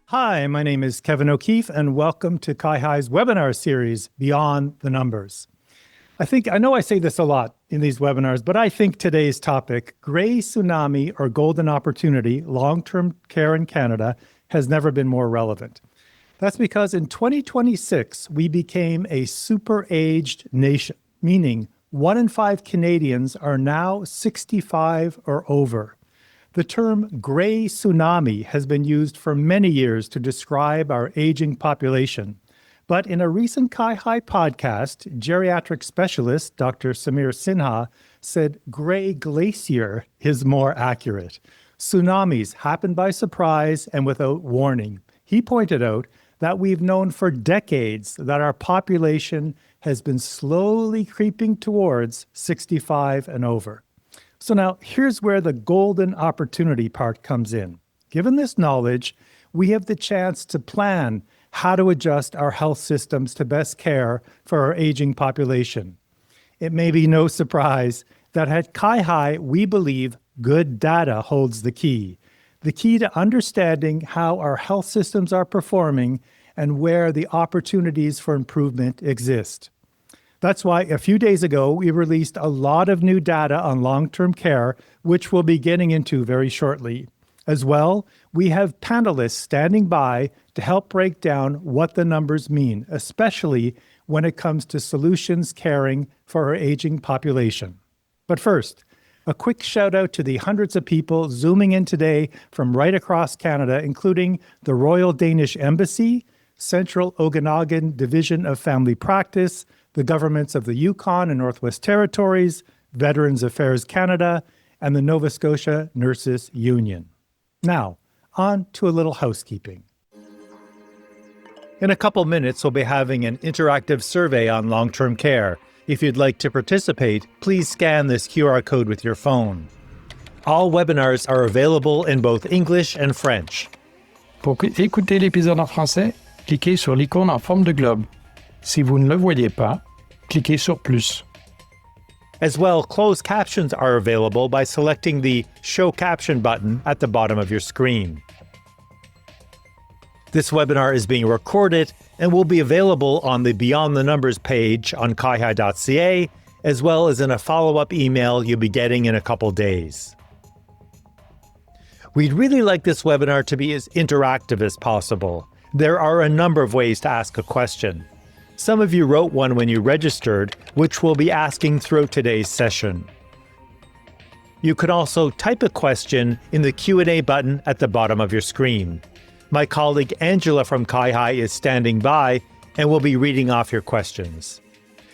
Hi, my name is Kevin O'Keefe, and welcome to CIHI's webinar series, Beyond the Numbers. I know I say this a lot in these webinars, but I think today's topic, Gray Tsunami or Golden Opportunity, Long-Term Care in Canada, has never been more relevant. That's because in 2026, we became a super-aged nation, meaning 1 in 5 Canadians are now 65 or over. The term Gray Tsunami has been used for many years to describe our aging population. But in a recent CIHI podcast, geriatric specialist Dr. Samir Sinha said Gray Glacier is more accurate. Tsunamis happen by surprise and without warning. He pointed out that we've known for decades that our population has been slowly creeping towards 65 and over. So now, here's where the golden opportunity part comes in. Given this knowledge, we have the chance to plan how to adjust our health systems to best care for our aging population. It may be no surprise that at CIHI, we believe good data holds the key to understanding how our health systems are performing and where the opportunities for improvement exist. That's why a few days ago, we released a lot of new data on long-term care, which we'll be getting into very shortly. As well, we have panelists standing by to help break down what the numbers mean, especially when it comes to solutions caring for our aging population. But first, a quick shout out to the hundreds of people zooming in today from right across Canada, including the Royal Danish Embassy, Central Okanagan Division of Family Practice, the governments of the Yukon and Northwest Territories, Veterans Affairs Canada, and the Nova Scotia Nurses Union. Now, on to a little housekeeping. In a couple minutes, we'll be having an interactive survey on long-term care. If you'd like to participate, please scan this QR code with your phone. All webinars are available in both English and French. Pour écouter l'épisode en français, cliquez sur l'icône en forme de globe. Si vous ne le voyez pas, cliquez sur plus. As well, closed captions are available by selecting the Show Caption button at the bottom of your screen. This webinar is being recorded and will be available on the Beyond the Numbers page on CIHI.ca, as well as in a follow-up email you'll be getting in a couple days. We'd really like this webinar to be as interactive as possible. There are a number of ways to ask a question. Some of you wrote one when you registered, which we'll be asking throughout today's session. You could also type a question in the Q&A button at the bottom of your screen. My colleague Angela from CIHI is standing by and will be reading off your questions.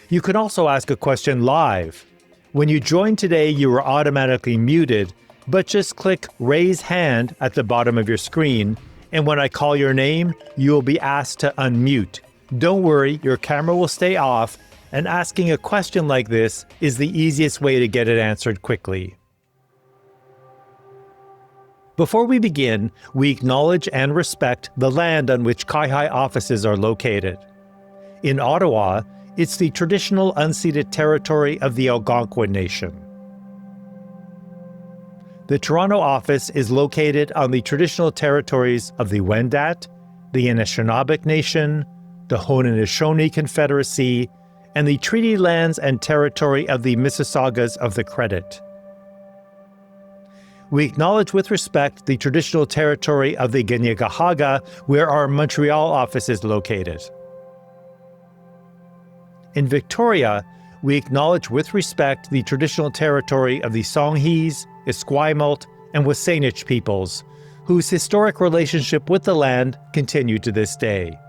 You can also ask a question live. When you joined today, you were automatically muted, but just click Raise Hand at the bottom of your screen, and when I call your name, you will be asked to unmute. Don't worry, your camera will stay off, and asking a question like this is the easiest way to get it answered quickly. Before we begin, we acknowledge and respect the land on which CIHI offices are located. In Ottawa, it's the traditional unceded territory of the Algonquin Nation. The Toronto office is located on the traditional territories of the Wendat, the Anishinaabe Nation, the Haudenosaunee Confederacy, and the treaty lands and territory of the Mississaugas of the Credit. We acknowledge with respect the traditional territory of the Kanien'kehá:ka, where our Montreal office is located. In Victoria, we acknowledge with respect the traditional territory of the Songhees, Esquimalt, and Wasanich peoples, whose historic relationship with the land continue to this day.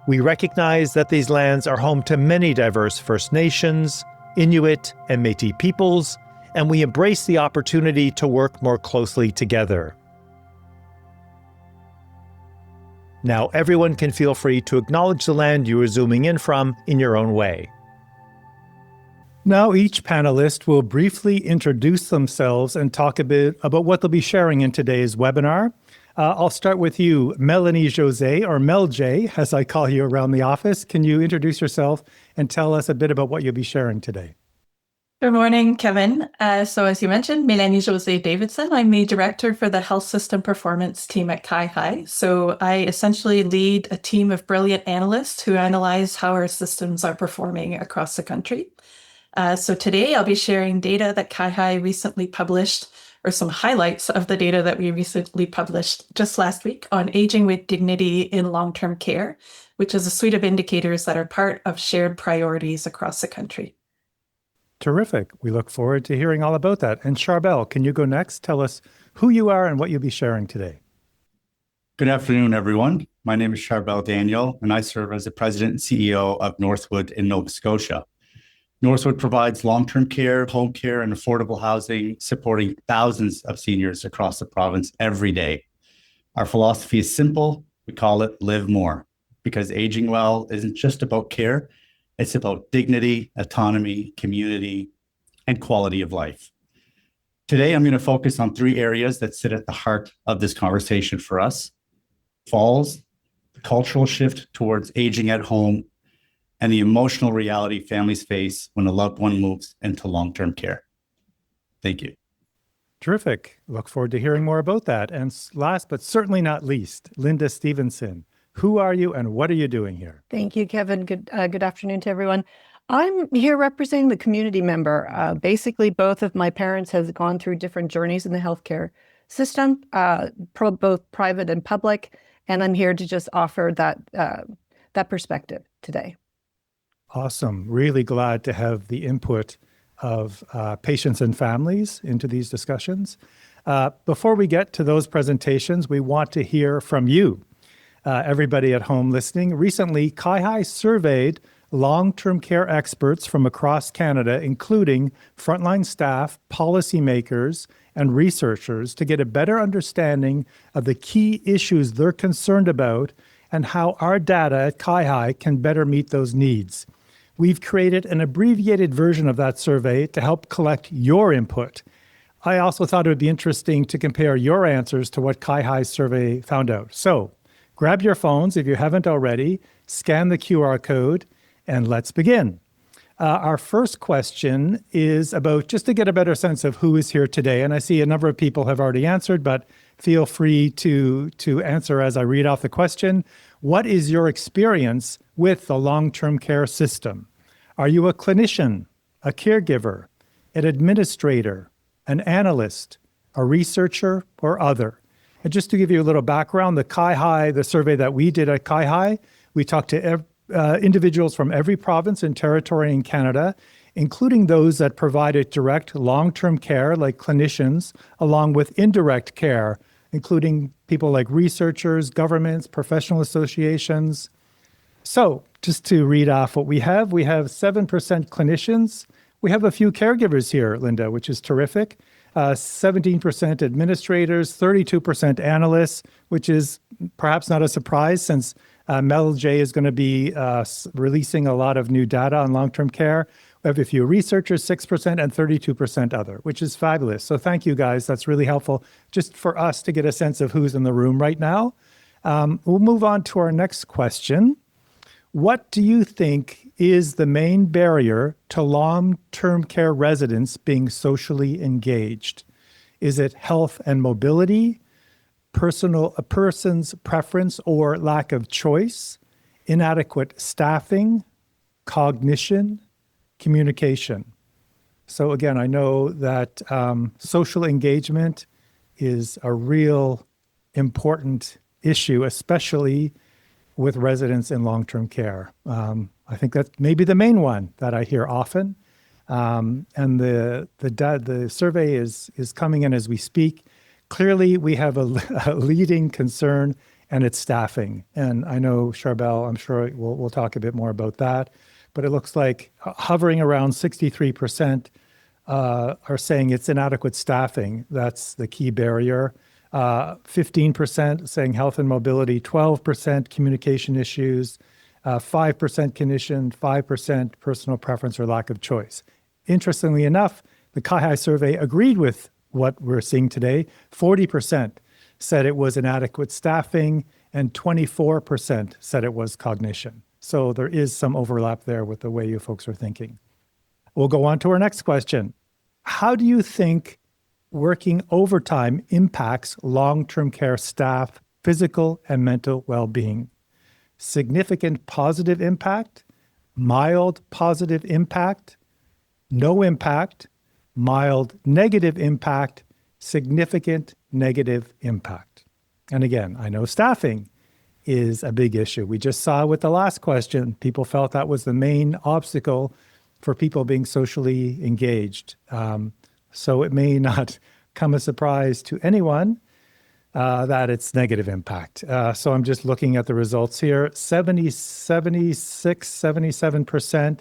We recognize that these lands are home to many diverse First Nations, Inuit, and Métis peoples, and we embrace the opportunity to work more closely together. Now everyone can feel free to acknowledge the land you are zooming in from in your own way. Now each panelist will briefly introduce themselves and talk a bit about what they'll be sharing in today's webinar. I'll start with you, Mélanie Josée, or Mel J, as I call you around the office. Can you introduce yourself and tell us a bit about what you'll be sharing today? Good morning, Kevin. So as you mentioned, Mélanie Josée Davidson. I'm the director for the Health System Performance team at CIHI. So I essentially lead a team of brilliant analysts who analyze how our systems are performing across the country. So today I'll be sharing data that CIHI recently published, or some highlights of the data that we recently published just last week on aging with dignity in long-term care, which is a suite of indicators that are part of shared priorities across the country. Terrific. We look forward to hearing all about that. And Charbel, can you go next? Tell us who you are and what you'll be sharing today. Good afternoon, everyone. My name is Charbel Daniel, and I serve as the president and CEO of Northwood in Nova Scotia. Northwood provides long-term care, home care, and affordable housing, supporting thousands of seniors across the province every day. Our philosophy is simple. We call it Live More, because aging well isn't just about care. It's about dignity, autonomy, community, and quality of life. Today, I'm going to focus on three areas that sit at the heart of this conversation for us: falls, the cultural shift towards aging at home, and the emotional reality families face when a loved one moves into long-term care. Thank you. Terrific. Look forward to hearing more about that. And last but certainly not least, Linda Stevenson. Who are you and what are you doing here? Thank you, Kevin. Good afternoon to everyone. I'm here representing the community member. Basically, both of my parents have gone through different journeys in the healthcare system, both private and public, and I'm here to just offer that perspective today. Awesome. Really glad to have the input of patients and families into these discussions. Before we get to those presentations, we want to hear from you, everybody at home listening. Recently, CIHI surveyed long-term care experts from across Canada, including frontline staff, policymakers, and researchers, to get a better understanding of the key issues they're concerned about and how our data at CIHI can better meet those needs. We've created an abbreviated version of that survey to help collect your input. I also thought it would be interesting to compare your answers to what CIHI's survey found out. So grab your phones if you haven't already, scan the QR code, and let's begin. Our first question is about just to get a better sense of who is here today. And I see a number of people have already answered, but feel free to answer as I read off the question. What is your experience with the long-term care system? Are you a clinician, a caregiver, an administrator, an analyst, a researcher, or other? And just to give you a little background, the survey that we did at CIHI, we talked to individuals from every province and territory in Canada, including those that provided direct long-term care, like clinicians, along with indirect care, including people like researchers, governments, professional associations. So just to read off what we have 7% clinicians. We have a few caregivers here, Linda, which is terrific. 17% administrators, 32% analysts, which is perhaps not a surprise since Mel J is going to be releasing a lot of new data on long-term care. We have a few researchers, 6%, and 32% other, which is fabulous. So thank you, guys. That's really helpful just for us to get a sense of who's in the room right now. We'll move on to our next question. What do you think is the main barrier to long-term care residents being socially engaged? Is it health and mobility, a person's preference or lack of choice, inadequate staffing, cognition, communication? So again, I know that social engagement is a real important issue, especially with residents in long-term care. I think that's maybe the main one that I hear often. And the survey is coming in as we speak. Clearly, we have a leading concern, and it's staffing. And I know, Charbel, I'm sure we'll talk a bit more about that. But it looks like hovering around 63% are saying it's inadequate staffing. That's the key barrier. 15% saying health and mobility, 12% communication issues, 5% condition, 5% personal preference or lack of choice. Interestingly enough, the CIHI survey agreed with what we're seeing today. 40% said it was inadequate staffing, and 24% said it was cognition. So there is some overlap there with the way you folks are thinking. We'll go on to our next question. How do you think working overtime impacts long-term care staff physical and mental well-being? Significant positive impact, mild positive impact, no impact, mild negative impact, significant negative impact. And again, I know staffing is a big issue. We just saw with the last question, people felt that was the main obstacle for people being socially engaged. So it may not come as a surprise to anyone that it's negative impact. So I'm just looking at the results here. 77%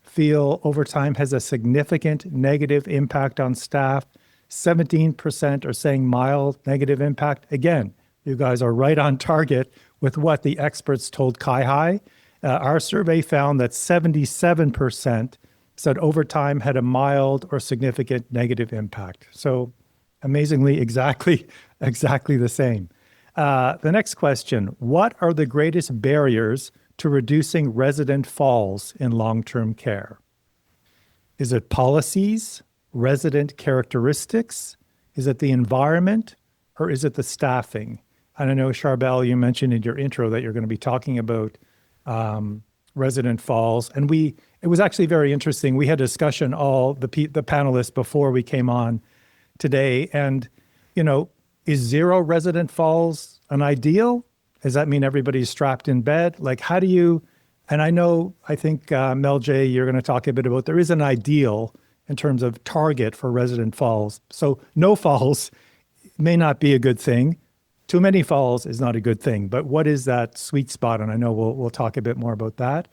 feel overtime has a significant negative impact on staff. 17% are saying mild negative impact. Again, you guys are right on target with what the experts told CIHI. Our survey found that 77% said overtime had a mild or significant negative impact. So amazingly, exactly the same. The next question, what are the greatest barriers to reducing resident falls in long-term care? Is it policies, resident characteristics? Is it the environment, or is it the staffing? And I know, Charbel, you mentioned in your intro that you're going to be talking about resident falls. And it was actually very interesting. We had a discussion, all the panelists before we came on today. And, is 0 resident falls an ideal? Does that mean everybody's strapped in bed? Like, how do you, and I think Mel J, you're going to talk a bit about, there is an ideal in terms of target for resident falls. So no falls may not be a good thing. Too many falls is not a good thing. But what is that sweet spot? And I know we'll talk a bit more about that.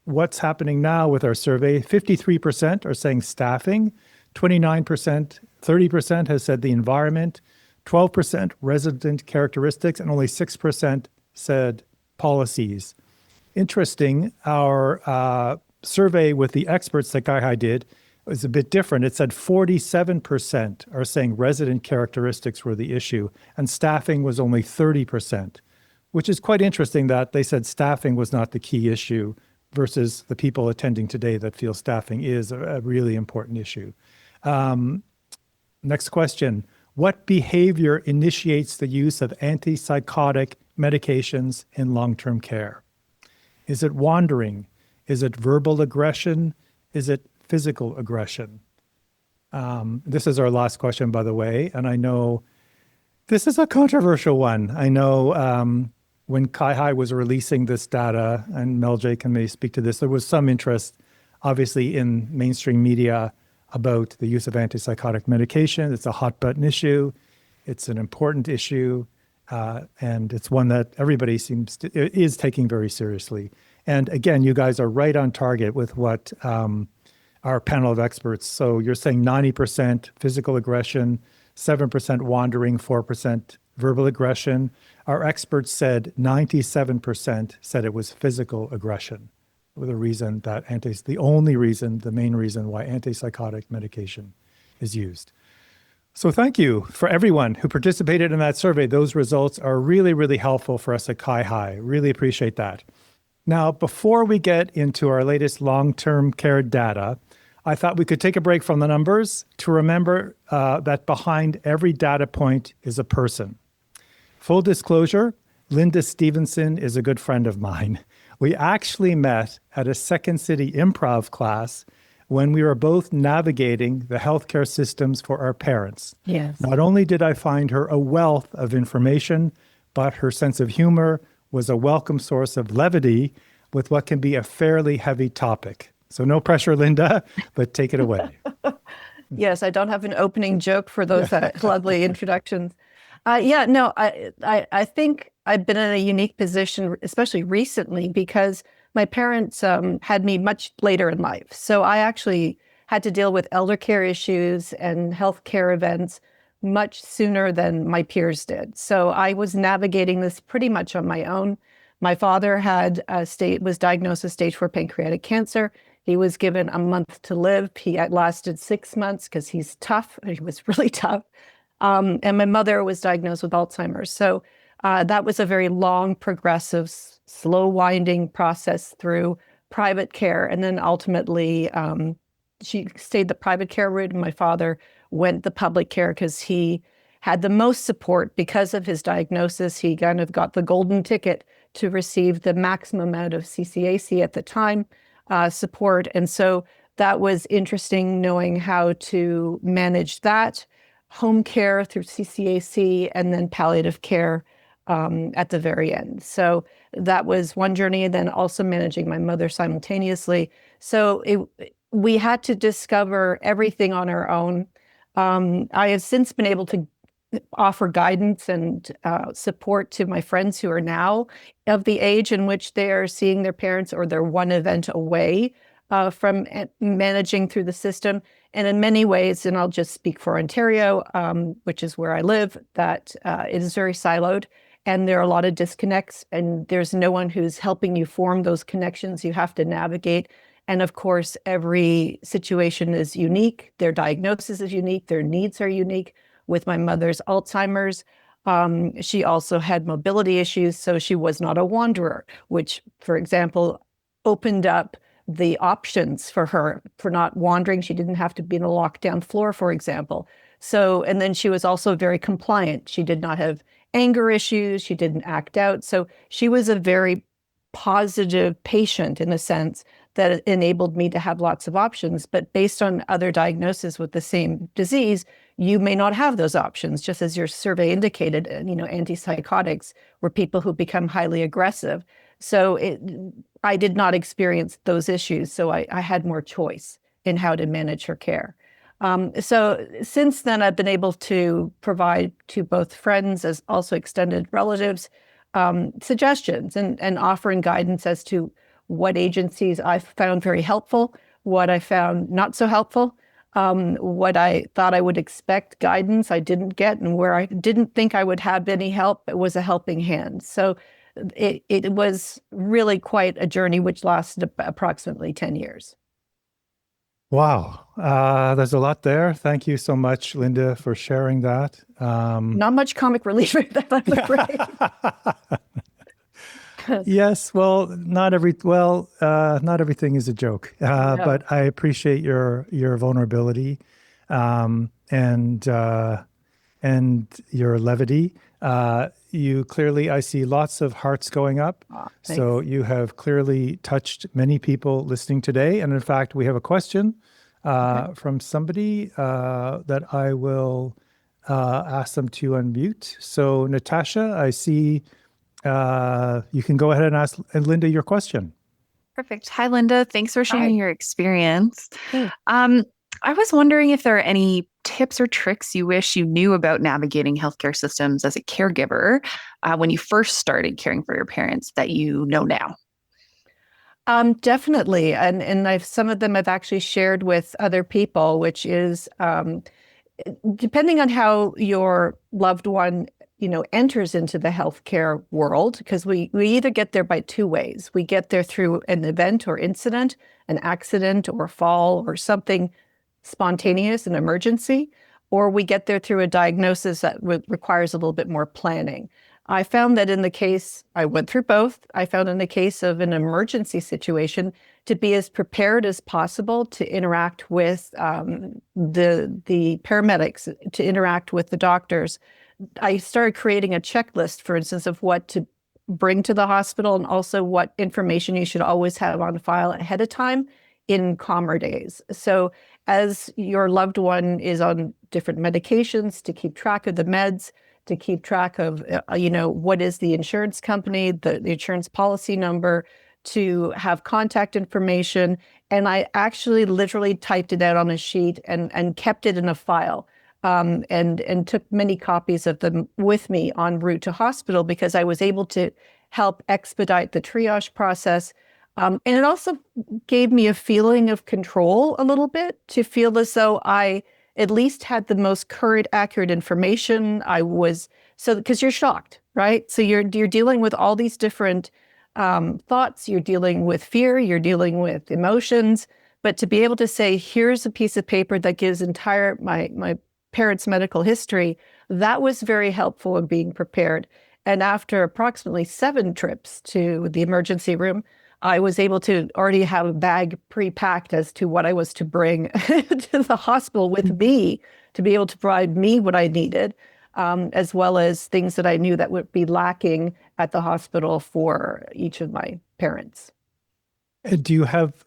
What's happening now with our survey? 53% are saying staffing, 29%, 30% has said the environment, 12% resident characteristics, and only 6% said policies. Interesting, our survey with the experts that CIHI did was a bit different. It said 47% are saying resident characteristics were the issue, and staffing was only 30%, which is quite interesting that they said staffing was not the key issue versus the people attending today that feel staffing is a really important issue. Next question. What behavior initiates the use of antipsychotic medications in long-term care? Is it wandering? Is it verbal aggression? Is it physical aggression? This is our last question, by the way, and I know this is a controversial one. I know when CIHI was releasing this data, and Mel J may speak to this, there was some interest, obviously, in mainstream media about the use of antipsychotic medication. It's a hot button issue. It's an important issue, and it's one that everybody is taking very seriously. And again, you guys are right on target with what our panel of experts. So you're saying 90% physical aggression, 7% wandering, 4% verbal aggression. Our experts said 97% said it was physical aggression. The main reason why antipsychotic medication is used. So thank you for everyone who participated in that survey. Those results are really, really helpful for us at CIHI. Really appreciate that. Now, before we get into our latest long-term care data, I thought we could take a break from the numbers to remember that behind every data point is a person. Full disclosure, Linda Stevenson is a good friend of mine. We actually met at a Second City improv class when we were both navigating the healthcare systems for our parents. Yes. Not only did I find her a wealth of information, but her sense of humor was a welcome source of levity with what can be a fairly heavy topic. So no pressure, Linda, but take it away. Yes, I don't have an opening joke for those lovely introductions. I think I've been in a unique position, especially recently, because my parents had me much later in life. So I actually had to deal with elder care issues and healthcare events much sooner than my peers did. So I was navigating this pretty much on my own. My father was diagnosed with stage 4 pancreatic cancer. He was given a month to live. He had lasted 6 months because he's tough. He was really tough. And my mother was diagnosed with Alzheimer's. So that was a very long, progressive, slow winding process through private care. And then ultimately, she stayed the private care route, and my father went the public care because he had the most support because of his diagnosis. He kind of got the golden ticket to receive the maximum amount of CCAC at the time support. And so that was interesting, knowing how to manage that, home care through CCAC, and then palliative care at the very end. So that was one journey, and then also managing my mother simultaneously. So we had to discover everything on our own. I have since been able to offer guidance and support to my friends who are now of the age in which they are seeing their parents, or they're one event away from managing through the system. And in many ways, and I'll just speak for Ontario, which is where I live, that it is very siloed, and there are a lot of disconnects, and there's no one who's helping you form those connections. You have to navigate. And of course, every situation is unique. Their diagnosis is unique. Their needs are unique. With my mother's Alzheimer's, she also had mobility issues, so she was not a wanderer, which, for example, opened up the options for her for not wandering. She didn't have to be in a lockdown floor, for example. So, and then she was also very compliant. She did not have anger issues. She didn't act out. So she was a very positive patient in a sense that enabled me to have lots of options. But based on other diagnoses with the same disease, you may not have those options, just as your survey indicated. Antipsychotics were people who become highly aggressive. So I did not experience those issues. So I had more choice in how to manage her care. So since then, I've been able to provide to both friends as also extended relatives suggestions and offering guidance as to what agencies I found very helpful, what I found not so helpful, what I thought I would expect guidance I didn't get, and where I didn't think I would have any help, it was a helping hand. So it was really quite a journey, which lasted approximately 10 years. Wow. There's a lot there. Thank you so much, Linda, for sharing that. Not much comic relief, I'm afraid. Yes, well, not everything is a joke, No. but I appreciate your vulnerability and your levity. You clearly, I see lots of hearts going up. So you have clearly touched many people listening today. And in fact, we have a question from somebody that I will ask them to unmute. So Natasha, I see you can go ahead and ask Linda your question. Perfect. Hi, Linda. Thanks for sharing Hi. your experience. Hey. I was wondering if there are any tips or tricks you wish you knew about navigating healthcare systems as a caregiver when you first started caring for your parents that you know now. Definitely. And some of them I've actually shared with other people, which is depending on how your loved one enters into the healthcare world, because we either get there by two ways. We get there through an event or incident, an accident or fall or something spontaneous, an emergency, or we get there through a diagnosis that requires a little bit more planning. I found that in the case, I went through both. I found in the case of an emergency situation to be as prepared as possible to interact with the paramedics, to interact with the doctors. I started creating a checklist, for instance, of what to bring to the hospital and also what information you should always have on file ahead of time in calmer days. So as your loved one is on different medications, to keep track of the meds, to keep track of, what is the insurance company, the insurance policy number, to have contact information. And I actually literally typed it out on a sheet and kept it in a file, and took many copies of them with me en route to hospital, because I was able to help expedite the triage process. And it also gave me a feeling of control a little bit, to feel as though I at least had the most current, accurate information. Because you're shocked, right? So you're dealing with all these different thoughts, you're dealing with fear, you're dealing with emotions, but to be able to say, here's a piece of paper that gives my parents' medical history, that was very helpful in being prepared. And after approximately 7 trips to the emergency room, I was able to already have a bag pre-packed as to what I was to bring to the hospital with me, to be able to provide me what I needed, as well as things that I knew that would be lacking at the hospital for each of my parents. Do you have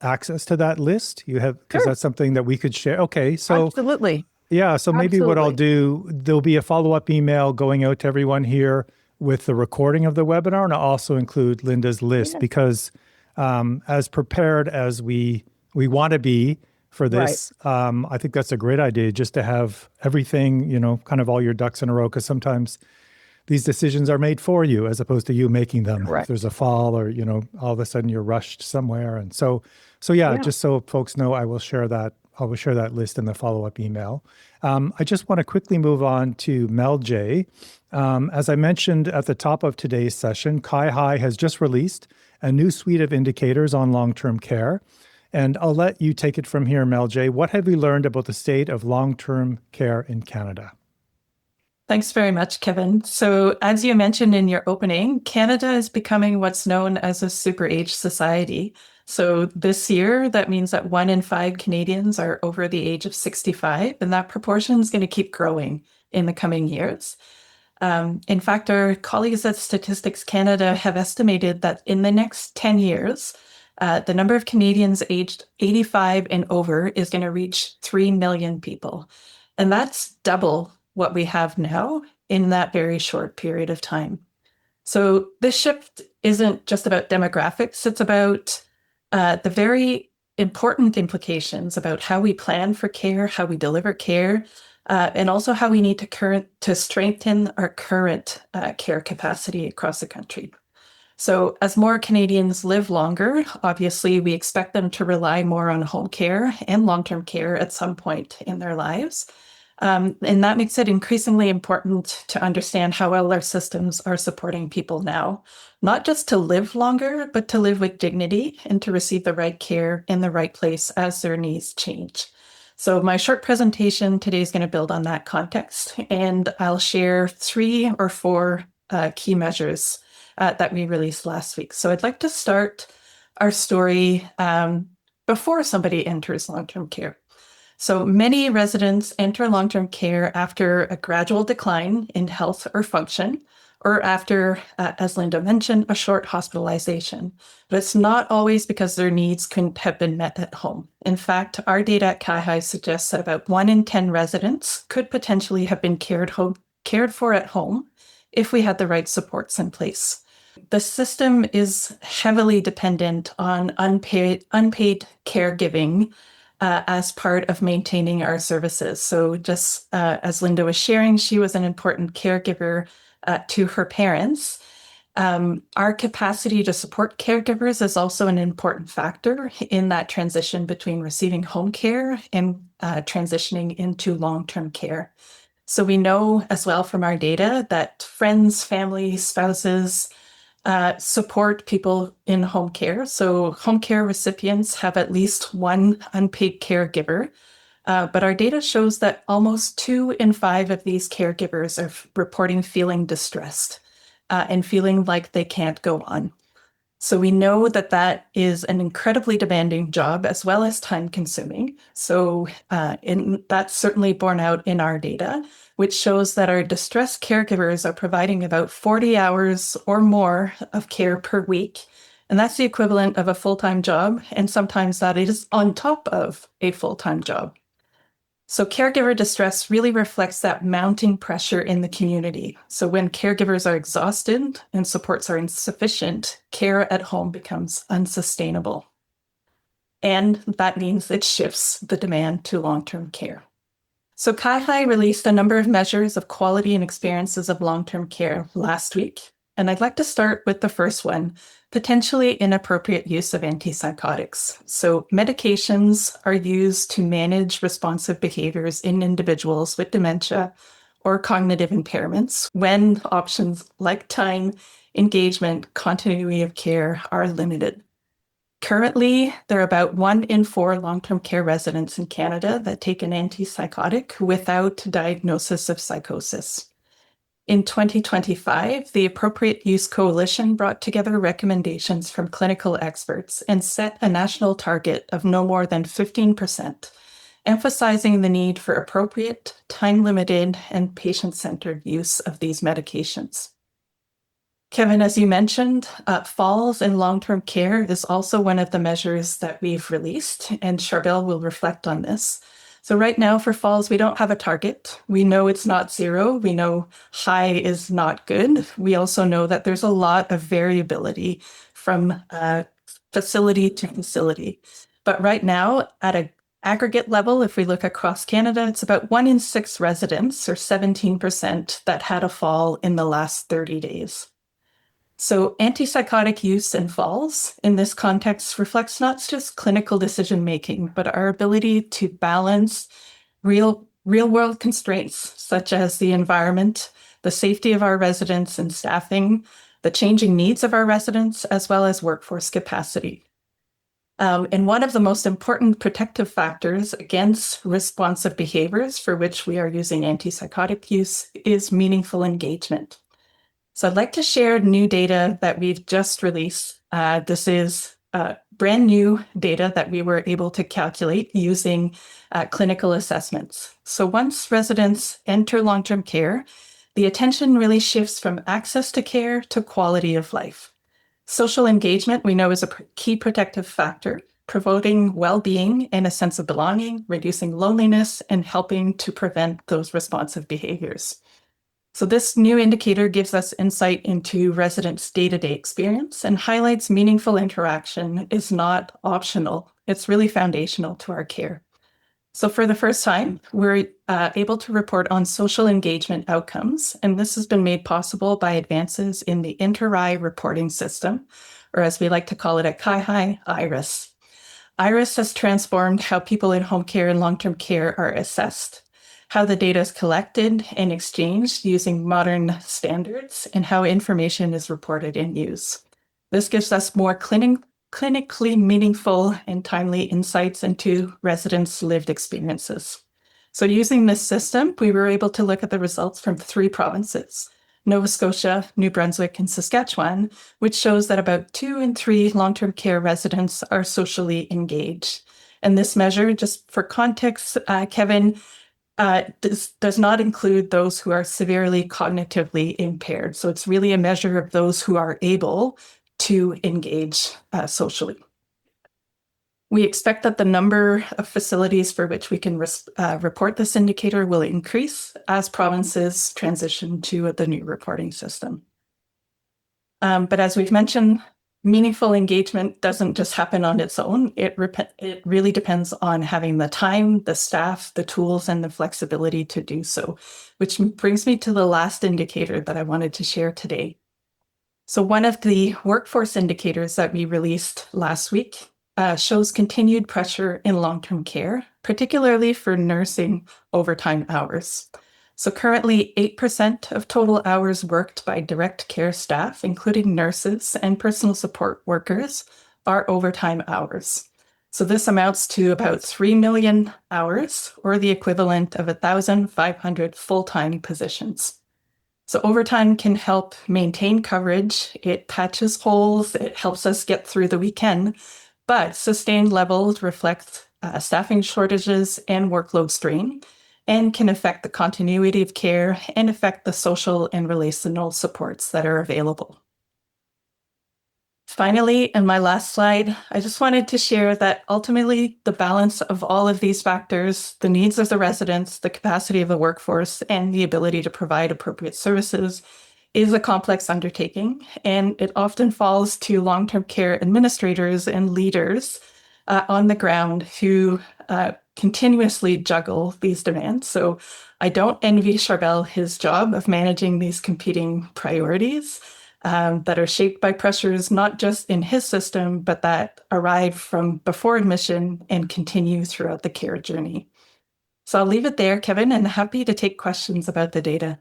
access to that list? Because Sure. that's something that we could share. Okay, so Absolutely. yeah, so maybe what I'll Absolutely. do, there'll be a follow-up email going out to everyone here with the recording of the webinar, and I'll also include Linda's list, Yeah. because as prepared as we want to be for this, I think that's a great idea, just to have everything, kind of all your ducks in a row, because sometimes these decisions are made for you as opposed to you making them. Correct. If there's a fall, or, all of a sudden you're rushed somewhere. And so yeah, just so folks know, I will share that list in the follow-up email. I just want to quickly move on to Mel J. As I mentioned at the top of today's session, CIHI has just released a new suite of indicators on long-term care. And I'll let you take it from here, Mel J. What have we learned about the state of long-term care in Canada? Thanks very much, Kevin. So as you mentioned in your opening, Canada is becoming what's known as a super age society. So this year, that means that 1 in 5 Canadians are over the age of 65, and that proportion is going to keep growing in the coming years. In fact, our colleagues at Statistics Canada have estimated that in the next 10 years, the number of Canadians aged 85 and over is going to reach 3 million people. And that's double what we have now in that very short period of time. So this shift isn't just about demographics, it's about the very important implications about how we plan for care, how we deliver care, and also how we need to strengthen our current care capacity across the country. So as more Canadians live longer, obviously we expect them to rely more on home care and long-term care at some point in their lives. And that makes it increasingly important to understand how well our systems are supporting people now, not just to live longer, but to live with dignity and to receive the right care in the right place as their needs change. So my short presentation today is going to build on that context, and I'll share 3 or 4 key measures that we released last week. So I'd like to start our story before somebody enters long-term care. So many residents enter long-term care after a gradual decline in health or function, or after, as Linda mentioned, a short hospitalization. But it's not always because their needs couldn't have been met at home. In fact, our data at CIHI suggests that about 1 in 10 residents could potentially have been cared for at home if we had the right supports in place. The system is heavily dependent on unpaid caregiving as part of maintaining our services. So just as Linda was sharing, she was an important caregiver to her parents. Our capacity to support caregivers is also an important factor in that transition between receiving home care and transitioning into long-term care. So we know as well from our data that friends, family, spouses, support people in home care. So home care recipients have at least one unpaid caregiver. But our data shows that almost 2 in 5 of these caregivers are reporting feeling distressed and feeling like they can't go on. So we know that that is an incredibly demanding job as well as time consuming. So that's certainly borne out in our data, which shows that our distressed caregivers are providing about 40 hours or more of care per week. And that's the equivalent of a full-time job. And sometimes that is on top of a full-time job. So caregiver distress really reflects that mounting pressure in the community. So when caregivers are exhausted and supports are insufficient, care at home becomes unsustainable. And that means it shifts the demand to long-term care. So CIHI released a number of measures of quality and experiences of long-term care last week. And I'd like to start with the first one, potentially inappropriate use of antipsychotics. So medications are used to manage responsive behaviors in individuals with dementia or cognitive impairments when options like time, engagement, continuity of care are limited. Currently, there are about 1 in 4 long-term care residents in Canada that take an antipsychotic without diagnosis of psychosis. In 2025, the Appropriate Use Coalition brought together recommendations from clinical experts and set a national target of no more than 15%, emphasizing the need for appropriate, time-limited, and patient-centered use of these medications. Kevin, as you mentioned, falls in long-term care is also one of the measures that we've released, and Charbel will reflect on this. So right now for falls, we don't have a target. We know it's not zero. We know high is not good. We also know that there's a lot of variability from facility to facility. But right now, at an aggregate level, if we look across Canada, it's about 1 in 6 residents, or 17%, that had a fall in the last 30 days. So antipsychotic use and falls in this context reflects not just clinical decision-making, but our ability to balance real-world constraints, such as the environment, the safety of our residents and staffing, the changing needs of our residents, as well as workforce capacity. And one of the most important protective factors against responsive behaviors for which we are using antipsychotic use is meaningful engagement. So I'd like to share new data that we've just released. This is brand new data that we were able to calculate using clinical assessments. So once residents enter long-term care, the attention really shifts from access to care to quality of life. Social engagement, we know, is a key protective factor, promoting well-being and a sense of belonging, reducing loneliness, and helping to prevent those responsive behaviors. So this new indicator gives us insight into residents' day-to-day experience and highlights meaningful interaction is not optional. It's really foundational to our care. So for the first time, we're able to report on social engagement outcomes, and this has been made possible by advances in the Inter-I reporting system, or as we like to call it at CIHI, IRIS. IRIS has transformed how people in home care and long-term care are assessed, how the data is collected and exchanged using modern standards, and how information is reported and used. This gives us more clinically meaningful and timely insights into residents' lived experiences. So using this system, we were able to look at the results from 3 provinces, Nova Scotia, New Brunswick, and Saskatchewan, which shows that about 2 in 3 long-term care residents are socially engaged. And this measure, just for context, Kevin, does not include those who are severely cognitively impaired. So it's really a measure of those who are able to engage socially. We expect that the number of facilities for which we can report this indicator will increase as provinces transition to the new reporting system. But as we've mentioned, meaningful engagement doesn't just happen on its own. It really depends on having the time, the staff, the tools, and the flexibility to do so, which brings me to the last indicator that I wanted to share today. So one of the workforce indicators that we released last week shows continued pressure in long-term care, particularly for nursing overtime hours. So currently 8% of total hours worked by direct care staff, including nurses and personal support workers, are overtime hours. So this amounts to about 3 million hours, or the equivalent of 1,500 full-time positions. So overtime can help maintain coverage, it patches holes, it helps us get through the weekend, but sustained levels reflect staffing shortages and workload strain, and can affect the continuity of care and affect the social and relational supports that are available. Finally, in my last slide, I just wanted to share that ultimately the balance of all of these factors, the needs of the residents, the capacity of the workforce, and the ability to provide appropriate services is a complex undertaking, and it often falls to long-term care administrators and leaders on the ground who continuously juggle these demands. So I don't envy Charbel his job of managing these competing priorities that are shaped by pressures not just in his system, but that arrive from before admission and continue throughout the care journey. So I'll leave it there, Kevin, and happy to take questions about the data.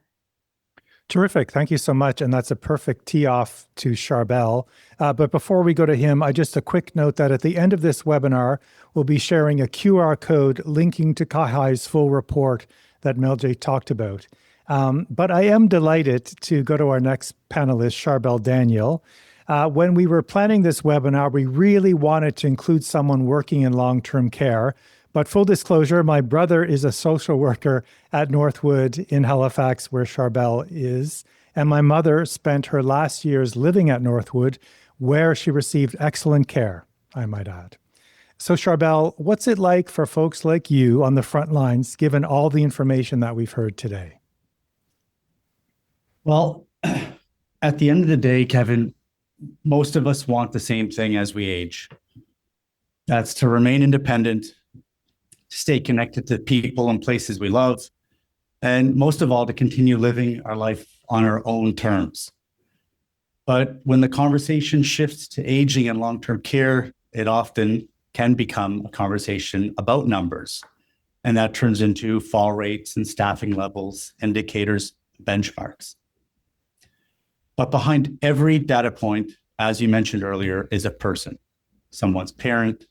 Terrific. Thank you so much. And that's a perfect tee-off to Charbel. But before we go to him, just a quick note that at the end of this webinar, we'll be sharing a QR code linking to CIHI's full report that Mélanie talked about. But I am delighted to go to our next panelist, Charbel Daniel. When we were planning this webinar, we really wanted to include someone working in long-term care. But full disclosure, my brother is a social worker at Northwood in Halifax, where Charbel is. And my mother spent her last years living at Northwood, where she received excellent care, I might add. So Charbel, what's it like for folks like you on the front lines, given all the information that we've heard today? Well, at the end of the day, Kevin, most of us want the same thing as we age. That's to remain independent, to stay connected to people and places we love, and most of all, to continue living our life on our own terms. But when the conversation shifts to aging and long-term care, it often can become a conversation about numbers. And that turns into fall rates and staffing levels, indicators, benchmarks. But behind every data point, as you mentioned earlier, is a person, someone's parent,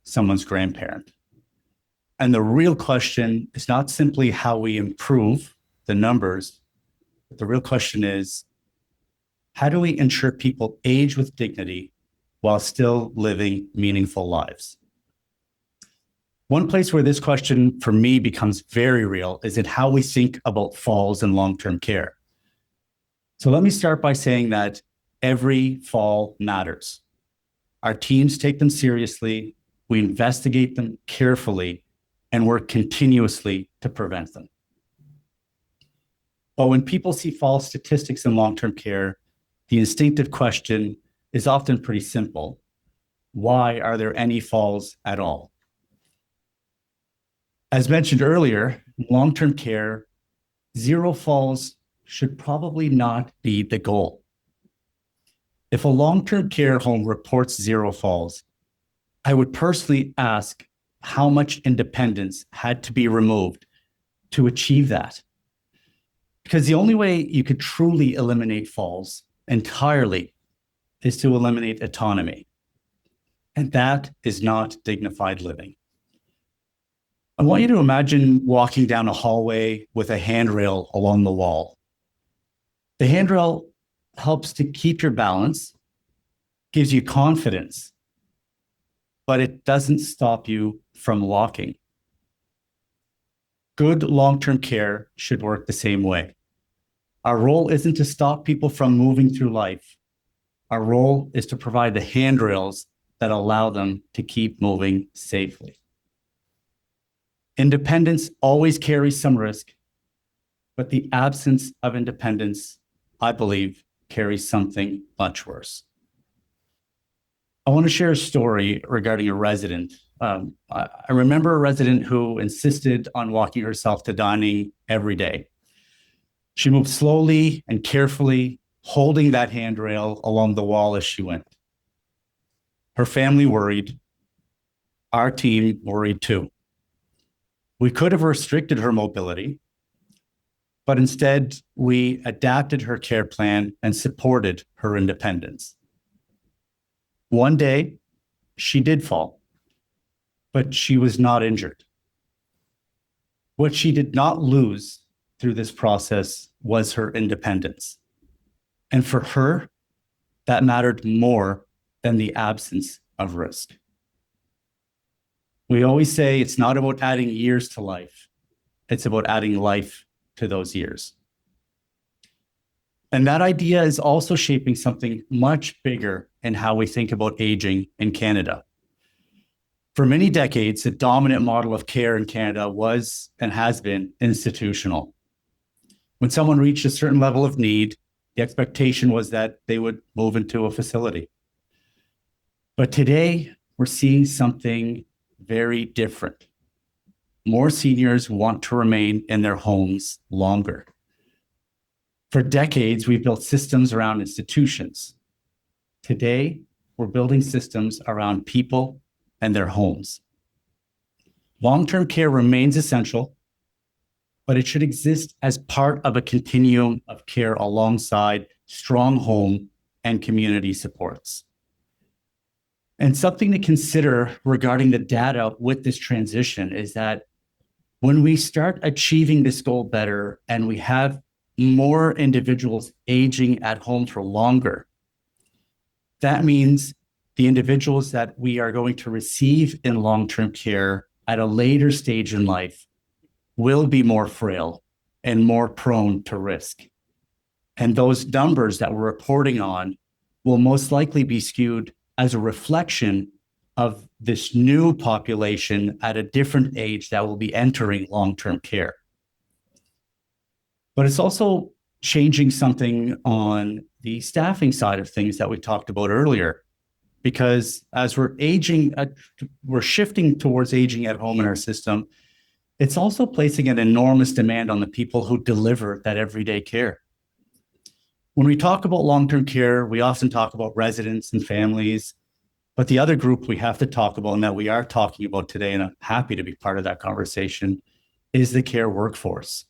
someone's grandparent. And the real question is not simply how we improve the numbers, but the real question is, how do we ensure people age with dignity while still living meaningful lives? One place where this question for me becomes very real is in how we think about falls in long-term care. So let me start by saying that every fall matters. Our teams take them seriously, we investigate them carefully, and work continuously to prevent them. But when people see fall statistics in long-term care, the instinctive question is often pretty simple. Why are there any falls at all? As mentioned earlier, in long-term care, 0 falls should probably not be the goal. If a long-term care home reports 0 falls, I would personally ask how much independence had to be removed to achieve that. Because the only way you could truly eliminate falls entirely is to eliminate autonomy. And that is not dignified living. I want you to imagine walking down a hallway with a handrail along the wall. The handrail helps to keep your balance, gives you confidence, but it doesn't stop you from walking. Good long-term care should work the same way. Our role isn't to stop people from moving through life. Our role is to provide the handrails that allow them to keep moving safely. Independence always carries some risk, but the absence of independence, I believe, carries something much worse. I want to share a story regarding a resident. I remember a resident who insisted on walking herself to dining every day. She moved slowly and carefully, holding that handrail along the wall as she went. Her family worried. Our team worried too. We could have restricted her mobility, but instead we adapted her care plan and supported her independence. One day, she did fall, but she was not injured. What she did not lose through this process was her independence. And for her, that mattered more than the absence of risk. We always say it's not about adding years to life. It's about adding life to those years. And that idea is also shaping something much bigger in how we think about aging in Canada. For many decades, the dominant model of care in Canada was and has been institutional. When someone reached a certain level of need, the expectation was that they would move into a facility. But today, we're seeing something very different. More seniors want to remain in their homes longer. For decades, we've built systems around institutions. Today, we're building systems around people and their homes. Long-term care remains essential, but it should exist as part of a continuum of care alongside strong home and community supports. And something to consider regarding the data with this transition is that when we start achieving this goal better and we have more individuals aging at home for longer, that means the individuals that we are going to receive in long-term care at a later stage in life will be more frail and more prone to risk. And those numbers that we're reporting on will most likely be skewed as a reflection of this new population at a different age that will be entering long-term care. But it's also changing something on the staffing side of things that we talked about earlier, because as we're shifting towards aging at home in our system, it's also placing an enormous demand on the people who deliver that everyday care. When we talk about long-term care, we often talk about residents and families, but the other group we have to talk about and that we are talking about today, and I'm happy to be part of that conversation, is the care workforce.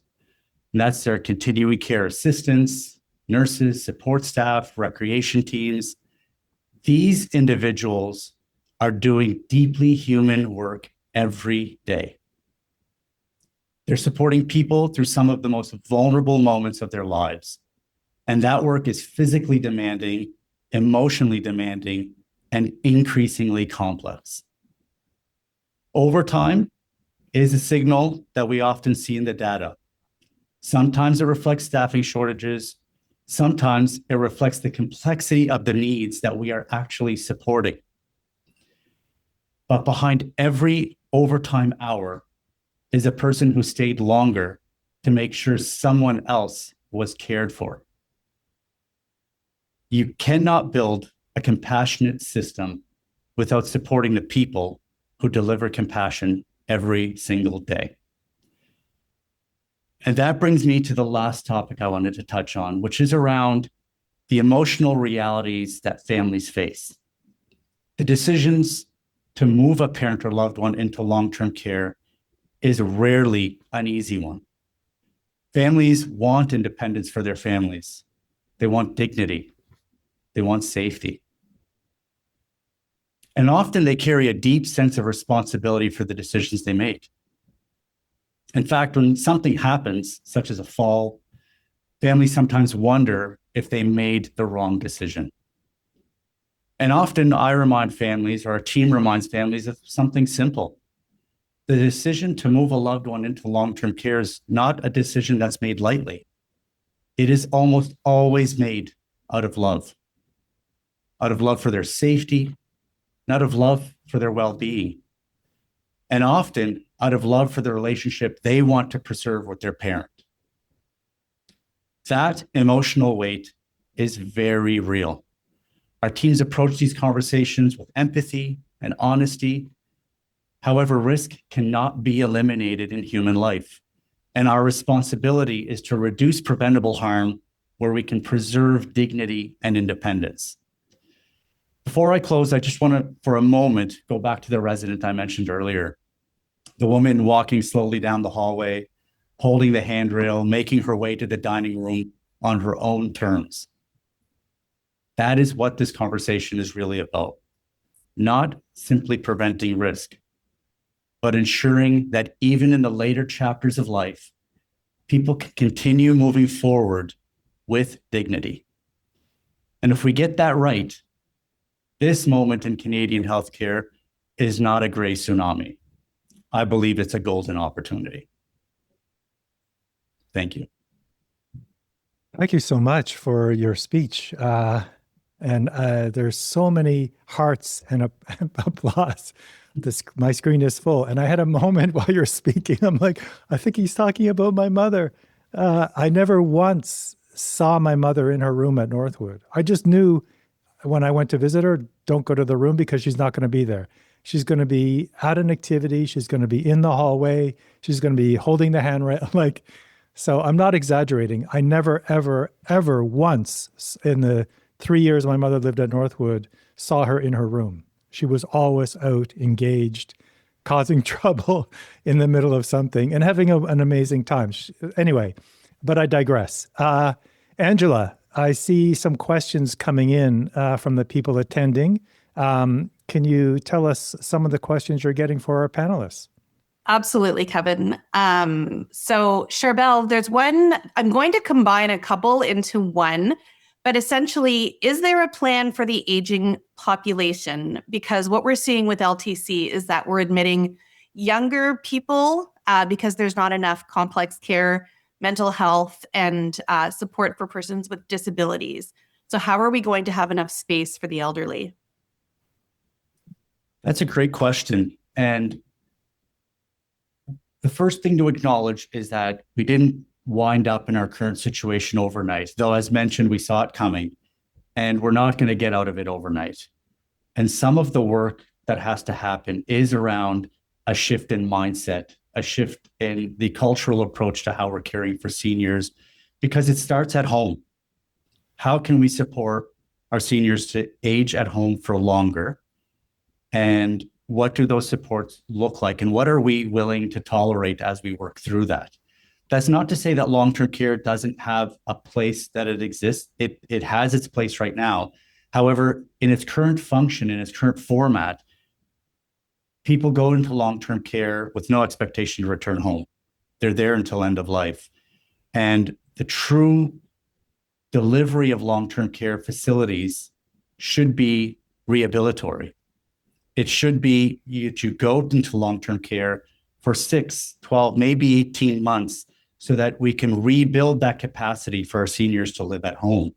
And that's their continuing care assistants, nurses, support staff, recreation teams. These individuals are doing deeply human work every day. They're supporting people through some of the most vulnerable moments of their lives. And that work is physically demanding, emotionally demanding, and increasingly complex. Overtime is a signal that we often see in the data. Sometimes it reflects staffing shortages. Sometimes it reflects the complexity of the needs that we are actually supporting. But behind every overtime hour is a person who stayed longer to make sure someone else was cared for. You cannot build a compassionate system without supporting the people who deliver compassion every single day. And that brings me to the last topic I wanted to touch on, which is around the emotional realities that families face. The decisions to move a parent or loved one into long-term care is rarely an easy one. Families want independence for their families. They want dignity. They want safety. And often they carry a deep sense of responsibility for the decisions they make. In fact, when something happens, such as a fall, families sometimes wonder if they made the wrong decision. And often I remind families, or our team reminds families, of something simple. The decision to move a loved one into long-term care is not a decision that's made lightly. It is almost always made out of love for their safety, out of love for their well-being, and often out of love for the relationship they want to preserve with their parent. That emotional weight is very real. Our teams approach these conversations with empathy and honesty. However, risk cannot be eliminated in human life, and our responsibility is to reduce preventable harm where we can preserve dignity and independence. Before I close, I just want to, for a moment, go back to the resident I mentioned earlier. The woman walking slowly down the hallway, holding the handrail, making her way to the dining room on her own terms. That is what this conversation is really about. Not simply preventing risk, but ensuring that even in the later chapters of life, people can continue moving forward with dignity. And if we get that right, this moment in Canadian healthcare is not a gray tsunami. I believe it's a golden opportunity. Thank you. Thank you so much for your speech. And there's so many hearts and applause. My screen is full. And I had a moment while you're speaking. I'm like, I think he's talking about my mother. I never once saw my mother in her room at Northwood. I just knew when I went to visit her, don't go to the room because she's not going to be there. She's going to be at an activity. She's going to be in the hallway. She's going to be holding the handrail. So I'm not exaggerating. I never, ever, ever once in the 3 years my mother lived at Northwood saw her in her room. She was always out, engaged, causing trouble in the middle of something and having an amazing time. Anyway, but I digress. Angela, I see some questions coming in from the people attending. Can you tell us some of the questions you're getting for our panelists? Absolutely, Kevin. So Charbel, there's one, I'm going to combine a couple into one, but essentially, is there a plan for the aging population? Because what we're seeing with LTC is that we're admitting younger people because there's not enough complex care, mental health, and support for persons with disabilities. So how are we going to have enough space for the elderly? That's a great question. And the first thing to acknowledge is that we didn't wind up in our current situation overnight, though, as mentioned, we saw it coming, and we're not going to get out of it overnight. And some of the work that has to happen is around a shift in mindset, a shift in the cultural approach to how we're caring for seniors, because it starts at home. How can we support our seniors to age at home for longer? And what do those supports look like? And what are we willing to tolerate as we work through that? That's not to say that long-term care doesn't have a place that it exists. It has its place right now. However, in its current function, in its current format, people go into long-term care with no expectation to return home. They're there until end of life. And the true delivery of long-term care facilities should be rehabilitory. It should be you go into long-term care for 6, 12, maybe 18 months so that we can rebuild that capacity for our seniors to live at home.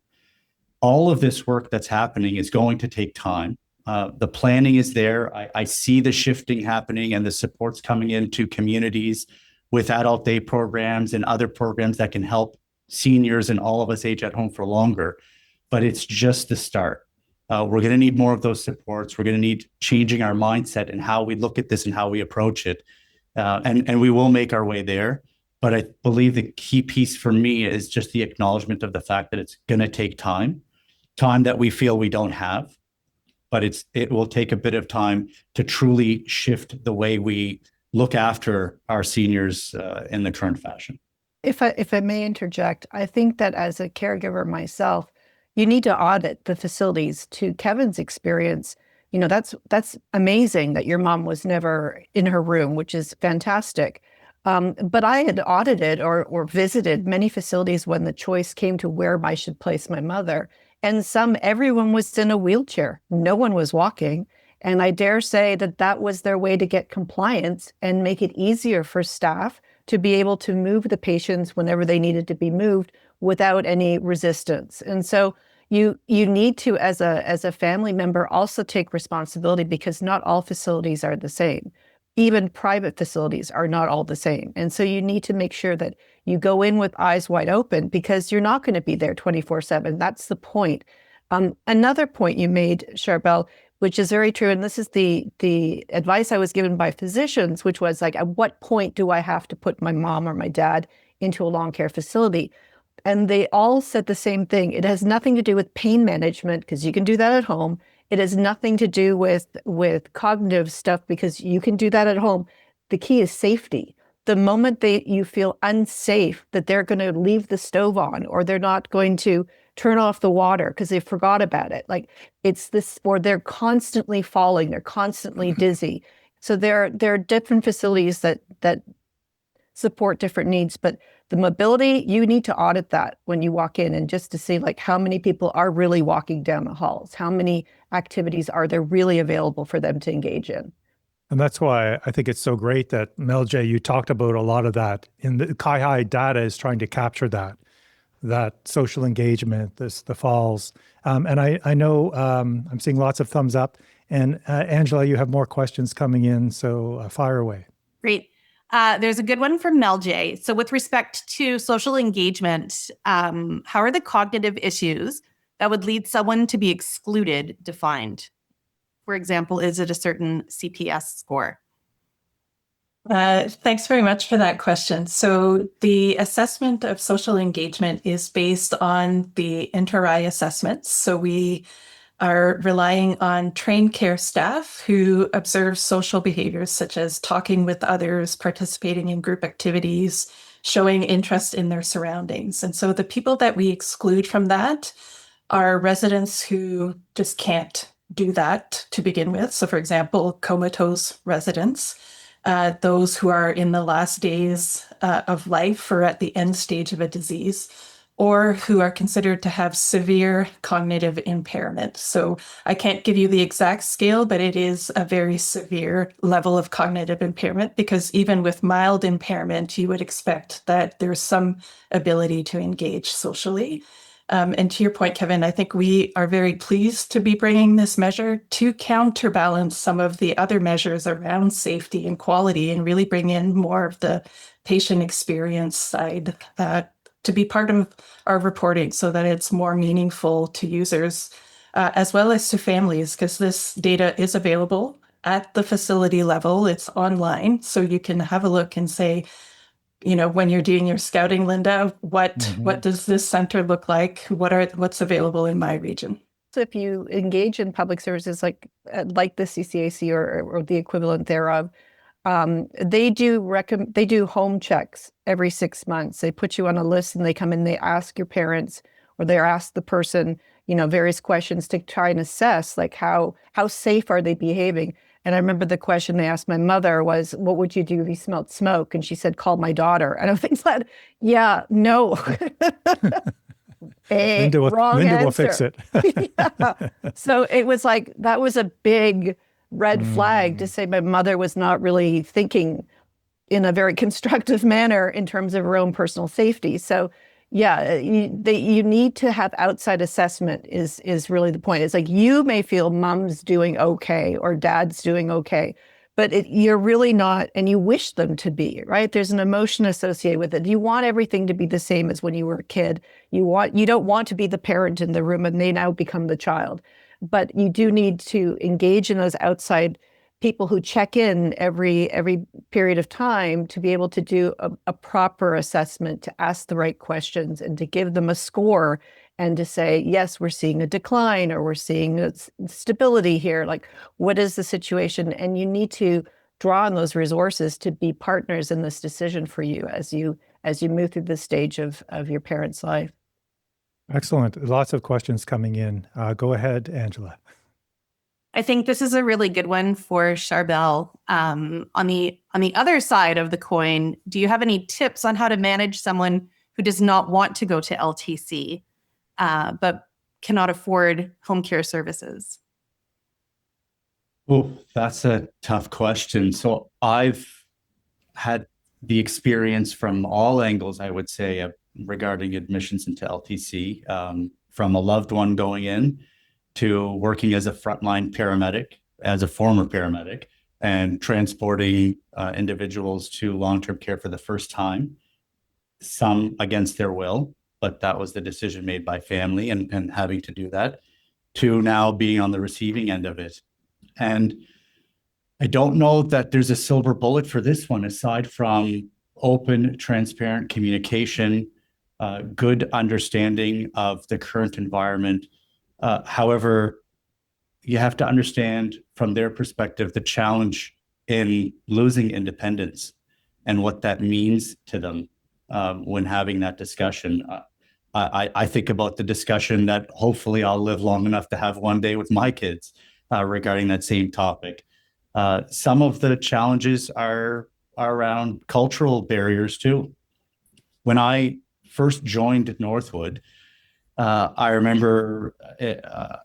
All of this work that's happening is going to take time. The planning is there. I see the shifting happening and the supports coming into communities with adult day programs and other programs that can help seniors and all of us age at home for longer. But it's just the start. We're going to need more of those supports. We're going to need changing our mindset and how we look at this and how we approach it. And we will make our way there. But I believe the key piece for me is just the acknowledgement of the fact that it's going to take time that we feel we don't have. But it will take a bit of time to truly shift the way we look after our seniors in the current fashion. If I may interject, I think that as a caregiver myself, you need to audit the facilities. To Kevin's experience, that's amazing that your mom was never in her room, which is fantastic. But I had audited or visited many facilities when the choice came to where I should place my mother. And everyone was in a wheelchair. No one was walking. And I dare say that was their way to get compliance and make it easier for staff to be able to move the patients whenever they needed to be moved without any resistance. And so you need to, as a family member, also take responsibility because not all facilities are the same. Even private facilities are not all the same. And so you need to make sure that you go in with eyes wide open because you're not going to be there 24/7. That's the point. Another point you made, Charbel, which is very true, and this is the advice I was given by physicians, which was like, at what point do I have to put my mom or my dad into a long care facility? And they all said the same thing. It has nothing to do with pain management because you can do that at home. It has nothing to do with cognitive stuff because you can do that at home. The key is safety. The moment you feel unsafe, that they're going to leave the stove on or they're not going to turn off the water because they forgot about it. Like it's this, or they're constantly falling, they're constantly dizzy. So there are different facilities that support different needs, but the mobility, you need to audit that when you walk in and just to see like how many people are really walking down the halls, how many activities are there really available for them to engage in. And that's why I think it's so great that Mel J, you talked about a lot of that. And the CIHI data is trying to capture that. that social engagement, the falls. And I know I'm seeing lots of thumbs up. And Angela, you have more questions coming in, so fire away. Great. There's a good one from Mel J. So with respect to social engagement, how are the cognitive issues that would lead someone to be excluded defined? For example, is it a certain CPS score? Thanks very much for that question. So the assessment of social engagement is based on the inter-eye assessments. So we are relying on trained care staff who observe social behaviors such as talking with others, participating in group activities, showing interest in their surroundings. And so the people that we exclude from that are residents who just can't do that to begin with. So for example, comatose residents, those who are in the last days of life or at the end stage of a disease, or who are considered to have severe cognitive impairment. So I can't give you the exact scale, but it is a very severe level of cognitive impairment, because even with mild impairment, you would expect that there's some ability to engage socially. And to your point, Kevin, I think we are very pleased to be bringing this measure to counterbalance some of the other measures around safety and quality, and really bring in more of the patient experience side to be part of our reporting so that it's more meaningful to users as well as to families, because this data is available at the facility level. It's online, so you can have a look and say, you know, when you're doing your scouting, Linda, what does this center look like? What's available in my region? So if you engage in public services like the CCAC or the equivalent thereof, they do home checks every 6 months. They put you on a list and they come in, they ask your parents, or they ask the person, you know, various questions to try and assess like how safe are they behaving. And I remember the question they asked my mother was, what would you do if you smelled smoke? And she said, call my daughter. And I was like, yeah, no. Linda will fix it. Yeah. So it was like, that was a big red flag to say my mother was not really thinking in a very constructive manner in terms of her own personal safety. So yeah, you need to have outside assessment is really the point. It's like, you may feel mom's doing okay or dad's doing okay, but you're really not, and you wish them to be, right? There's an emotion associated with it. You want everything to be the same as when you were a kid. You don't want to be the parent in the room and they now become the child. But you do need to engage in those outside people who check in every period of time to be able to do a proper assessment, to ask the right questions and to give them a score and to say, yes, we're seeing a decline or we're seeing a stability here. Like, what is the situation? And you need to draw on those resources to be partners in this decision for you as you move through this stage of your parent's life. Excellent. Lots of questions coming in. Go ahead, Angela. I think this is a really good one for Charbel. On the other side of the coin, do you have any tips on how to manage someone who does not want to go to LTC, but cannot afford home care services? Oh, that's a tough question. So I've had the experience from all angles, I would say, regarding admissions into LTC, from a loved one going in to working as a frontline paramedic, as a former paramedic, and transporting individuals to long-term care for the first time, some against their will, but that was the decision made by family and having to do that, to now being on the receiving end of it. And I don't know that there's a silver bullet for this one, aside from open, transparent communication, good understanding of the current environment. However, you have to understand from their perspective the challenge in losing independence and what that means to them when having that discussion. I think about the discussion that hopefully I'll live long enough to have one day with my kids regarding that same topic. Some of the challenges are around cultural barriers too. When I first joined Northwood, I remember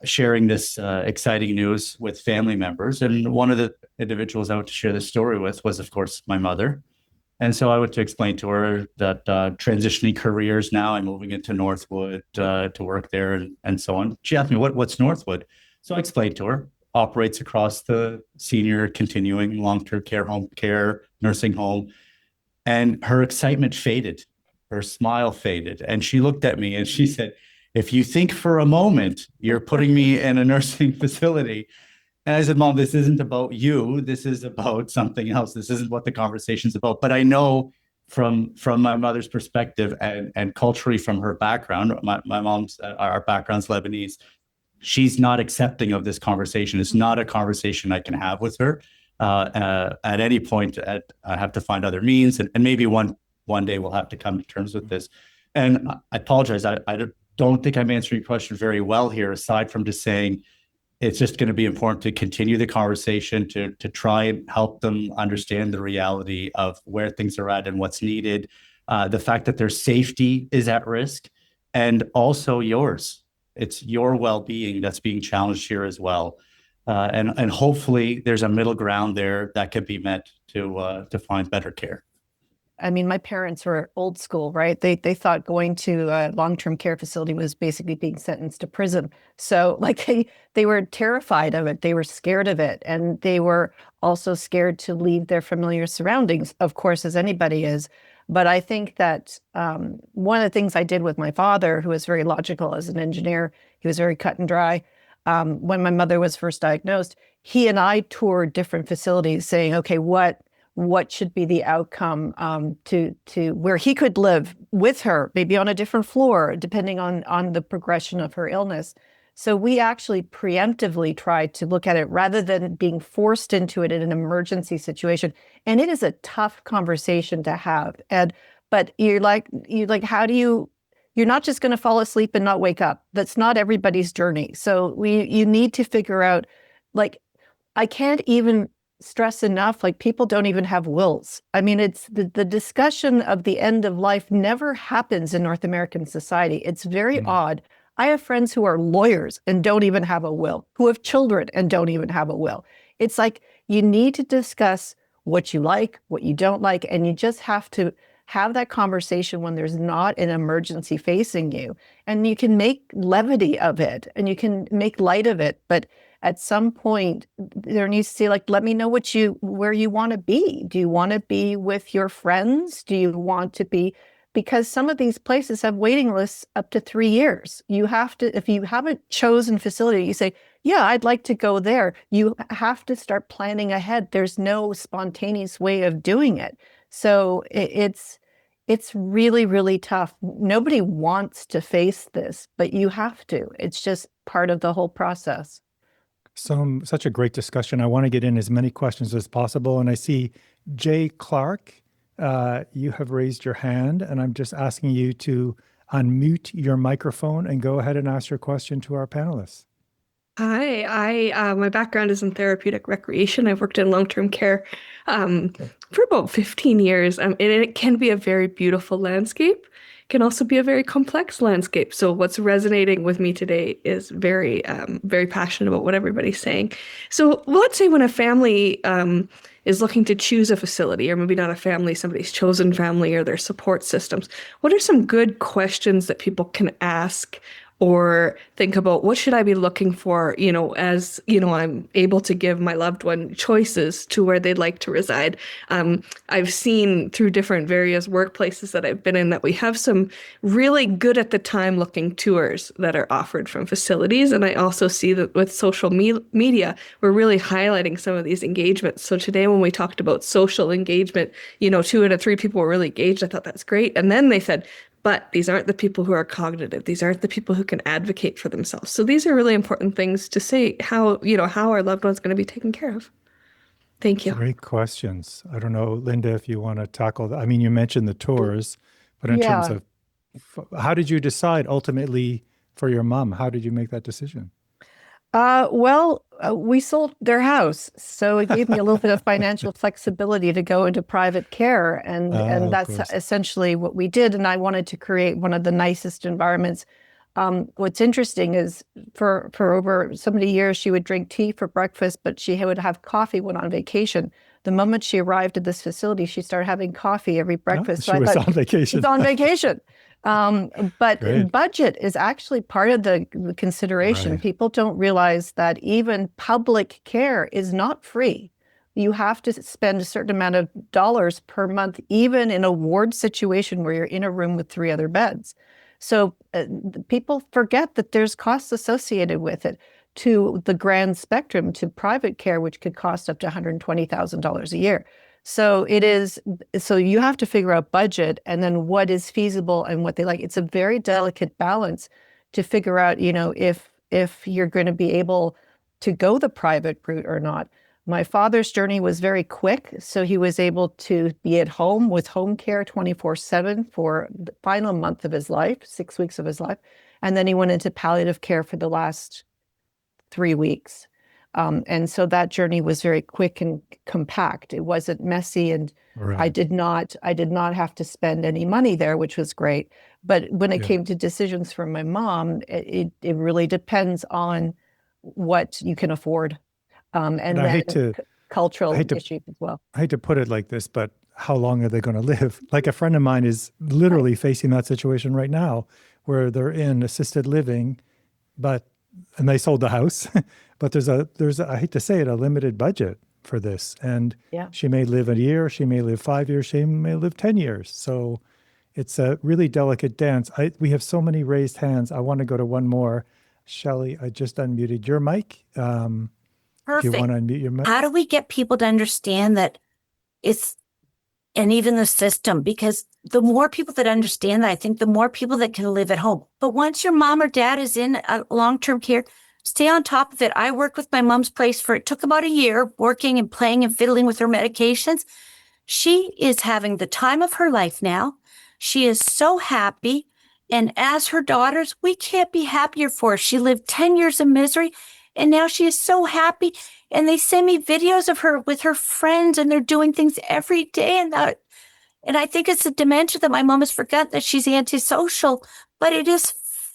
sharing this exciting news with family members. And one of the individuals I went to share this story with was, of course, my mother. And so I went to explain to her that transitioning careers now, I'm moving into Northwood to work there and so on. She asked me, what's Northwood? So I explained to her, operates across the senior, continuing, long-term care, home care, nursing home. And her excitement faded. Her smile faded. And she looked at me and she said, if you think for a moment you're putting me in a nursing facility. And I said, Mom, this isn't about you. This is about something else. This isn't what the conversation's about. But I know from my mother's perspective and culturally from her background, my mom's, our background's Lebanese, she's not accepting of this conversation. It's not a conversation I can have with her. At any point, I have to find other means. And maybe one day we'll have to come to terms with this. And I apologize. I don't think I'm answering your question very well here, aside from just saying, it's just going to be important to continue the conversation, to try and help them understand the reality of where things are at and what's needed, the fact that their safety is at risk, and also yours. It's your well-being that's being challenged here as well. And hopefully there's a middle ground there that can be met to find better care. I mean, my parents were old school, right? They thought going to a long-term care facility was basically being sentenced to prison. So like they were terrified of it. They were scared of it. And they were also scared to leave their familiar surroundings, of course, as anybody is. But I think that one of the things I did with my father, who was very logical as an engineer, he was very cut and dry. When my mother was first diagnosed, he and I toured different facilities saying, okay, what should be the outcome to where he could live with her, maybe on a different floor, depending on the progression of her illness. So we actually preemptively tried to look at it rather than being forced into it in an emergency situation. And it is a tough conversation to have. But you're like, how do you're not just going to fall asleep and not wake up. That's not everybody's journey. So you need to figure out, like, I can't even stress enough, like, people don't even have wills. I mean, it's the discussion of the end of life never happens in North American society. It's very odd. I have friends who are lawyers and don't even have a will, who have children and don't even have a will. It's like, you need to discuss what you like, what you don't like, and you just have to have that conversation when there's not an emergency facing you. And you can make levity of it and you can make light of it, but at some point, there needs to be, like, let me know where you want to be. Do you want to be with your friends? Do you want to be, because some of these places have waiting lists up to 3 years. You have to, if you haven't chosen facility, you say, yeah, I'd like to go there. You have to start planning ahead. There's no spontaneous way of doing it. So it's really, really tough. Nobody wants to face this, but you have to. It's just part of the whole process. Such a great discussion. I want to get in as many questions as possible. And I see Jay Clark, you have raised your hand, and I'm just asking you to unmute your microphone and go ahead and ask your question to our panelists. Hi, my background is in therapeutic recreation. I've worked in long-term care for about 15 years, and it can be a very beautiful landscape. It can also be a very complex landscape. So what's resonating with me today is very passionate about what everybody's saying. So let's say when a family is looking to choose a facility, or maybe not a family, somebody's chosen family or their support systems, what are some good questions that people can ask or think about? What should I be looking for, as, I'm able to give my loved one choices to where they'd like to reside. I've seen through different various workplaces that I've been in that we have some really good at the time looking tours that are offered from facilities. And I also see that with social media, we're really highlighting some of these engagements. So today when we talked about social engagement, 2 out of 3 people were really engaged. I thought that's great. And then they said, but these aren't the people who are cognitive. These aren't the people who can advocate for themselves. So these are really important things to say how our loved one's going to be taken care of. Thank you. Great questions. I don't know, Linda, if you want to tackle that. I mean, you mentioned the tours, but in terms of how did you decide ultimately for your mom? How did you make that decision? We sold their house, so it gave me a little bit of financial flexibility to go into private care, and that's essentially what we did. And I wanted to create one of the nicest environments. What's interesting is for over so many years, she would drink tea for breakfast, but she would have coffee when on vacation. The moment she arrived at this facility, she started having coffee every breakfast. She was on vacation. She's on vacation. But Great. budget is actually part of the consideration. Right. People don't realize that even public care is not free. You have to spend a certain amount of dollars per month, even in a ward situation where you're in a room with 3 other beds. So people forget that there's costs associated with it, to the grand spectrum, to private care, which could cost up to $120,000 a year. So you have to figure out budget and then what is feasible and what they like. It's a very delicate balance to figure out, if you're going to be able to go the private route or not. My father's journey was very quick, so he was able to be at home with home care 24/7 for the final month of his life, 6 weeks of his life. And then he went into palliative care for the last 3 weeks. And so that journey was very quick and compact. It wasn't messy, and Right. I did not have to spend any money there, which was great. But when it came to decisions for my mom, it really depends on what you can afford. And I then hate to- cultural I hate to- issues as well. I hate to put it like this, but how long are they going to live? Like a friend of mine is literally facing that situation right now where they're in assisted living, and they sold the house, but there's I hate to say it, a limited budget for this. And Yeah. she may live a year, she may live 5 years, she may live 10 years. So it's a really delicate dance. We have so many raised hands. I want to go to one more. Shelley, I just unmuted your mic. Do you Perfect. want to unmute your mic? How do we get people to understand that and even the system? Because the more people that understand that, I think the more people that can live at home. But once your mom or dad is in long-term care, stay on top of it. I worked with my mom's place it took about a year, working and playing and fiddling with her medications. She is having the time of her life now. She is so happy. And as her daughters, we can't be happier for her. She lived 10 years of misery, and now she is so happy. And they send me videos of her with her friends, and they're doing things every day. And I think it's a dementia that my mom has forgotten, that she's antisocial. But it is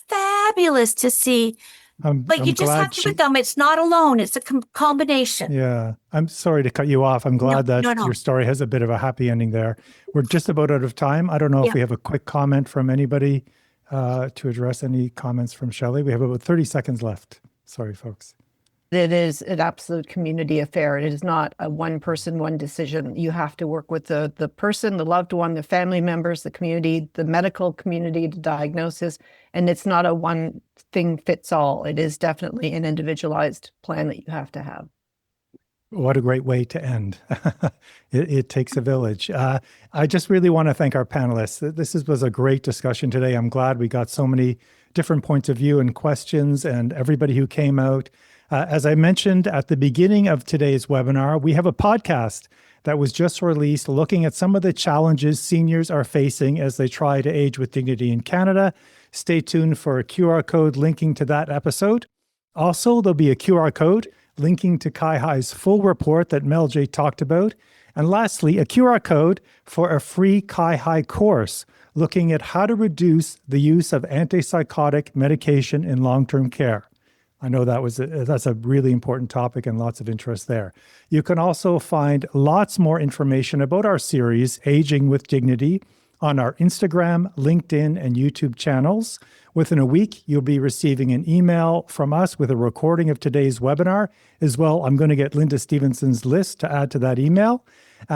fabulous to see. But you just have to with them. It's not alone. It's a combination. Yeah. I'm sorry to cut you off. I'm glad that no. your story has a bit of a happy ending there. We're just about out of time. I don't know if we have a quick comment from anybody to address any comments from Shelley. We have about 30 seconds left. Sorry, folks. It is an absolute community affair. It is not a one person, one decision. You have to work with the person, the loved one, the family members, the community, the medical community, the diagnosis. And it's not a one thing fits all. It is definitely an individualized plan that you have to have. What a great way to end. It takes a village. I just really want to thank our panelists. This was a great discussion today. I'm glad we got so many different points of view and questions, and everybody who came out. As I mentioned at the beginning of today's webinar, we have a podcast that was just released looking at some of the challenges seniors are facing as they try to age with dignity in Canada. Stay tuned for a QR code linking to that episode. Also, there'll be a QR code linking to CIHI's full report that Mel J talked about. And lastly, a QR code for a free CIHI course looking at how to reduce the use of antipsychotic medication in long-term care. I know that's a really important topic and lots of interest there. You can also find lots more information about our series, Aging with Dignity, on our Instagram, LinkedIn, and YouTube channels. Within a week, you'll be receiving an email from us with a recording of today's webinar. As well, I'm going to get Linda Stevenson's list to add to that email.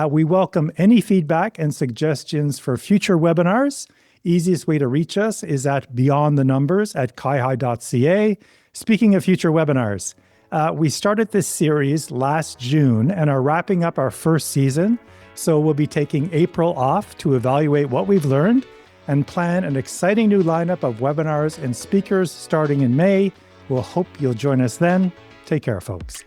We welcome any feedback and suggestions for future webinars. Easiest way to reach us is at beyondthenumbers@cihi.ca. Speaking of future webinars, we started this series last June and are wrapping up our first season. So we'll be taking April off to evaluate what we've learned and plan an exciting new lineup of webinars and speakers starting in May. We'll hope you'll join us then. Take care, folks.